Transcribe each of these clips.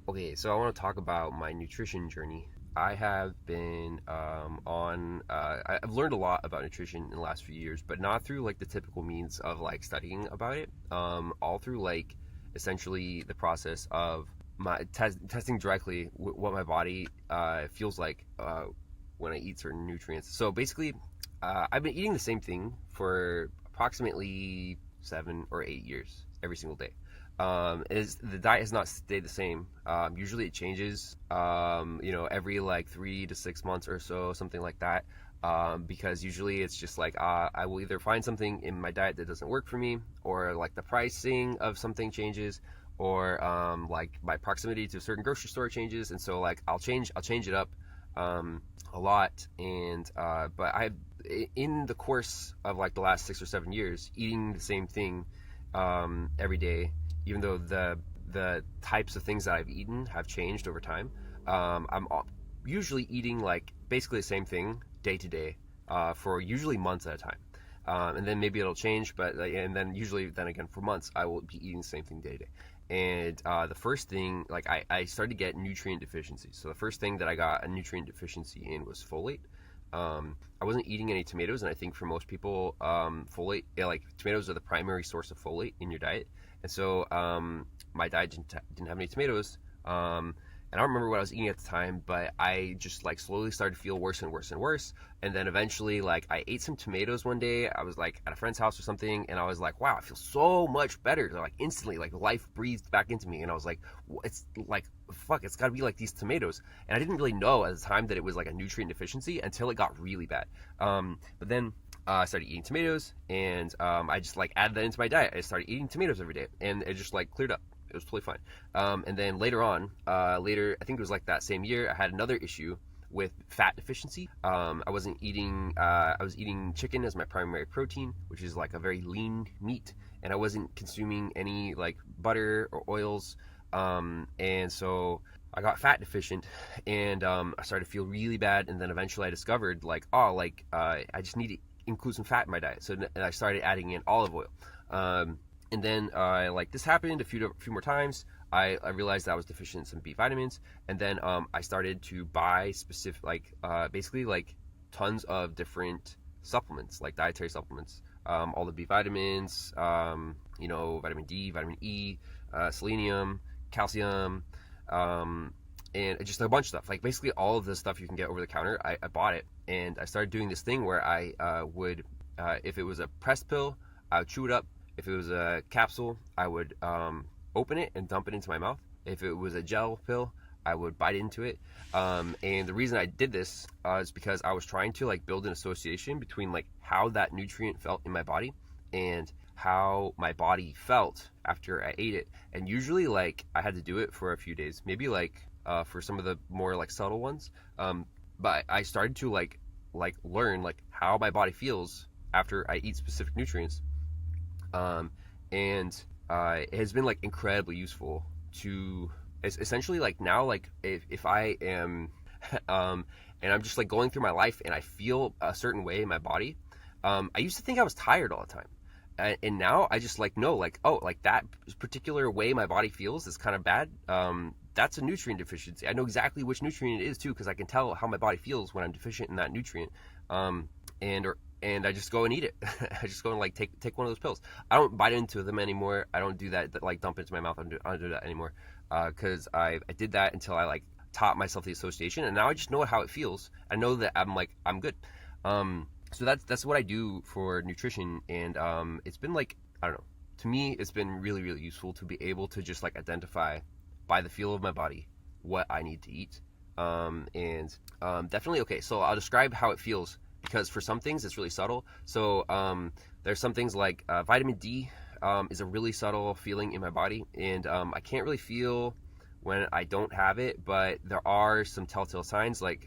Okay, so I want to talk about my nutrition journey. I have been I've learned a lot about nutrition in the last few years, but not through like the typical means of like studying about it. All through like essentially the process of testing directly what my body feels like when I eat certain nutrients. So basically, I've been eating the same thing for approximately 7 or 8 years every single day. Is the diet has not stayed the same. Usually it changes, every like 3 to 6 months or so, something like that. Because usually it's just like I will either find something in my diet that doesn't work for me, or like the pricing of something changes, or like my proximity to a certain grocery store changes, and so like I'll change it up a lot. And but I in the course of like the last 6 or 7 years, eating the same thing every day, even though the types of things that I've eaten have changed over time. I'm usually eating like basically the same thing day to day for usually months at a time. And then maybe it'll change, but and then usually then again for months I will be eating the same thing day to day. And the first thing, like I started to get nutrient deficiency. So the first thing that I got a nutrient deficiency in was folate. I wasn't eating any tomatoes, and I think for most people, folate, yeah, like tomatoes are the primary source of folate in your diet. And so my diet didn't have any tomatoes. And I don't remember what I was eating at the time, but I just like slowly started to feel worse and worse and worse. And then eventually, like I ate some tomatoes one day. I was like at a friend's house or something, and I was like, wow, I feel so much better. Like instantly, like life breathed back into me, and I was like, it's like fuck, it's got to be like these tomatoes. And I didn't really know at the time that it was like a nutrient deficiency until it got really bad. But then I started eating tomatoes, and I just like added that into my diet. I started eating tomatoes every day, and it just like cleared up. It was totally fine. And then later on, I think it was like that same year, I had another issue with fat deficiency. I wasn't eating, I was eating chicken as my primary protein, which is like a very lean meat, and I wasn't consuming any like butter or oils. And so I got fat deficient, and I started to feel really bad. And then eventually I discovered like, I just need to include some fat in my diet. So I started adding in olive oil. And then like this happened a few more times. I realized that I was deficient in some B vitamins, and then I started to buy specific basically like tons of different supplements, like dietary supplements, all the B vitamins, vitamin D, vitamin E, selenium, calcium, and just a bunch of stuff. Like basically all of the stuff you can get over the counter. I bought it, and I started doing this thing where I would, if it was a pressed pill, I would chew it up. If it was a capsule, I would open it and dump it into my mouth. If it was a gel pill, I would bite into it. And the reason I did this is because I was trying to like build an association between like how that nutrient felt in my body and how my body felt after I ate it. And usually like I had to do it for a few days, maybe like for some of the more like subtle ones. But I started to learn like how my body feels after I eat specific nutrients. And it has been like incredibly useful to essentially like now like if I am and I'm just like going through my life and I feel a certain way in my body. I used to think I was tired all the time, and now I just like know like, oh, like that particular way my body feels is kind of bad. That's a nutrient deficiency. I know exactly which nutrient it is too, because I can tell how my body feels when I'm deficient in that nutrient. And I just go and eat it. I just go and like take one of those pills. I don't bite into them anymore. I don't do that like dump it into my mouth. I don't do that anymore because I did that until I like taught myself the association, and now I just know how it feels. I know that I'm good. So that's what I do for nutrition, and it's been like, I don't know. To me, it's been really really useful to be able to just like identify by the feel of my body what I need to eat. Definitely, okay, so I'll describe how it feels, because for some things it's really subtle. So there's some things like vitamin D is a really subtle feeling in my body, and I can't really feel when I don't have it, but there are some telltale signs. Like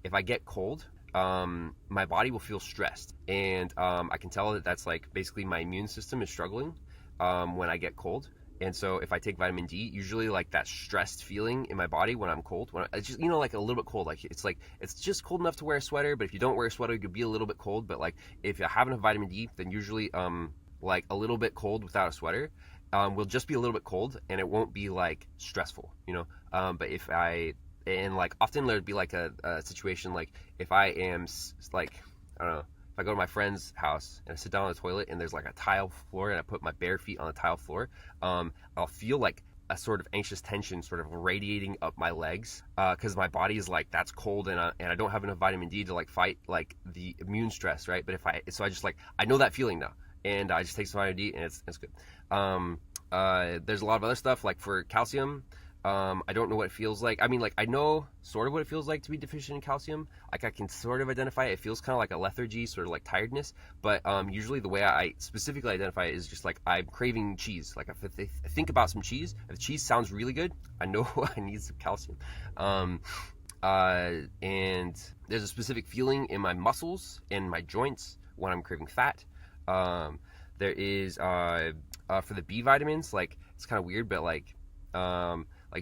if I get cold, my body will feel stressed, and I can tell that that's like basically my immune system is struggling when I get cold. And so if I take vitamin D, usually like that stressed feeling in my body when I'm cold, when it's just, like a little bit cold, like it's just cold enough to wear a sweater, but if you don't wear a sweater, you could be a little bit cold. But like if you have enough vitamin D, then usually like a little bit cold without a sweater will just be a little bit cold, and it won't be like stressful, you know. But if I and like often there'd be like a situation like if I am like, I don't know, if I go to my friend's house and I sit down on the toilet and there's like a tile floor and I put my bare feet on the tile floor, I'll feel like a sort of anxious tension sort of radiating up my legs, because my body is like, that's cold, and I don't have enough vitamin D to like fight like the immune stress, right? But so I just like, I know that feeling now, and I just take some vitamin D and it's good. There's a lot of other stuff like for calcium. I don't know what it feels like. I mean, like, I know sort of what it feels like to be deficient in calcium. Like, I can sort of identify it. It feels kind of like a lethargy, sort of like tiredness. But usually the way I specifically identify it is just like I'm craving cheese. Like, if I think about some cheese, if the cheese sounds really good, I know I need some calcium. And there's a specific feeling in my muscles and my joints when I'm craving fat. There is for the B vitamins, like, it's kind of weird, but like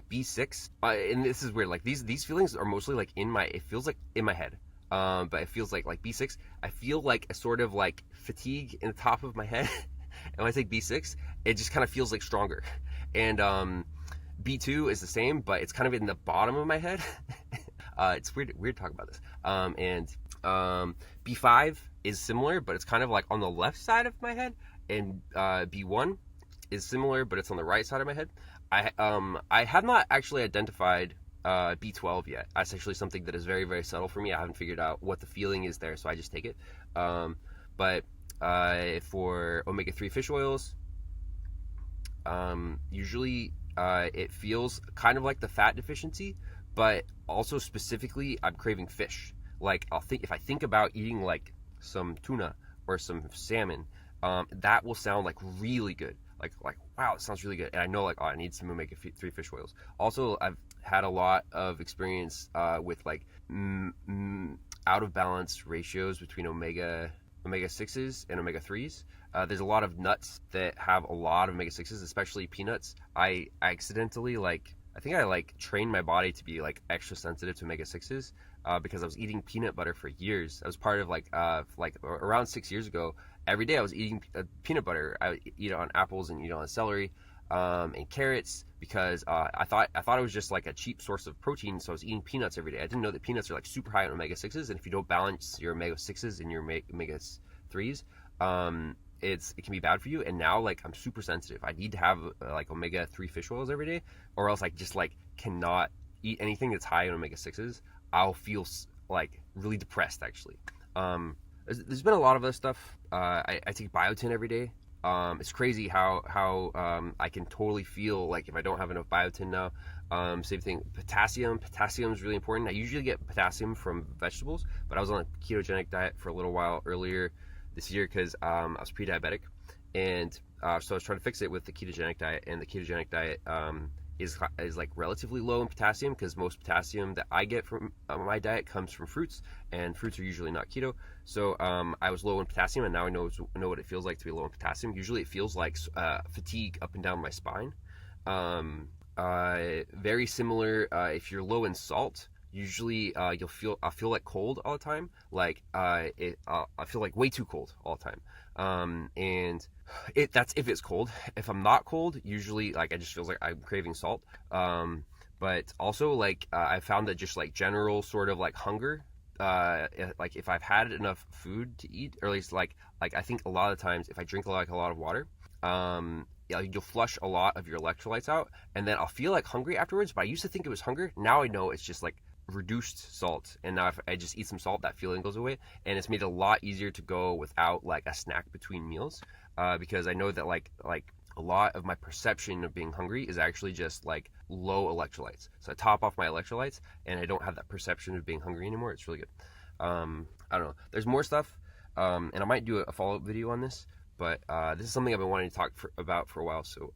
B6, and this is weird, like these feelings are mostly like it feels like in my head, but it feels like B6, I feel like a sort of like fatigue in the top of my head. And when I take B6, it just kind of feels like stronger. And B2 is the same, but it's kind of in the bottom of my head. It's weird to talk about this. And B5 is similar, but it's kind of like on the left side of my head. And B1 is similar, but it's on the right side of my head. I have not actually identified B12 yet. That's actually something that is very, very subtle for me. I haven't figured out what the feeling is there, so I just take it. But for omega-3 fish oils, usually it feels kind of like the fat deficiency, but also specifically I'm craving fish. Like, if I think about eating like some tuna or some salmon, that will sound like really good. Like wow, it sounds really good. And I know, like, oh, I need some omega-3 fish oils. Also, I've had a lot of experience with like out of balance ratios between omega-6s and omega-3s. There's a lot of nuts that have a lot of omega-6s, especially peanuts. I accidentally I think I trained my body to be like extra sensitive to omega-6s because I was eating peanut butter for years. I was part of like around 6 years ago. Every day I was eating peanut butter. I would eat it on apples and eat it on celery and carrots because I thought it was just like a cheap source of protein. So I was eating peanuts every day. I didn't know that peanuts are like super high in omega-6s, and if you don't balance your omega-6s and your omega-3s, it can be bad for you. And now like I'm super sensitive. I need to have like omega-3 fish oils every day, or else I just like cannot eat anything that's high in omega-6s. I'll feel like really depressed actually. There's been a lot of other stuff. I take biotin every day. It's crazy how I can totally feel like if I don't have enough biotin now. Same thing, potassium. Potassium is really important. I usually get potassium from vegetables, but I was on a ketogenic diet for a little while earlier this year because I was pre-diabetic, and so I was trying to fix it with the ketogenic diet. And the ketogenic diet is like relatively low in potassium because most potassium that I get from my diet comes from fruits, and fruits are usually not keto. So I was low in potassium, and now I know what it feels like to be low in potassium. Usually it feels like fatigue up and down my spine. Very similar if you're low in salt. Usually I feel like cold all the time. Like I feel like way too cold all the time. And that's if it's cold. If I'm not cold, usually like I just feels like I'm craving salt. But also like I found that just like general sort of like hunger, like if I've had enough food to eat, or at least like I think a lot of times if I drink a lot of water, you'll flush a lot of your electrolytes out, and then I'll feel like hungry afterwards. But I used to think it was hunger. Now I know it's just like reduced salt, and now if I just eat some salt, that feeling goes away, and it's made it a lot easier to go without like a snack between meals, because I know that like a lot of my perception of being hungry is actually just like low electrolytes. So I top off my electrolytes, and I don't have that perception of being hungry anymore. It's really good. I don't know. There's more stuff, and I might do a follow-up video on this, but this is something I've been wanting to talk about for a while. So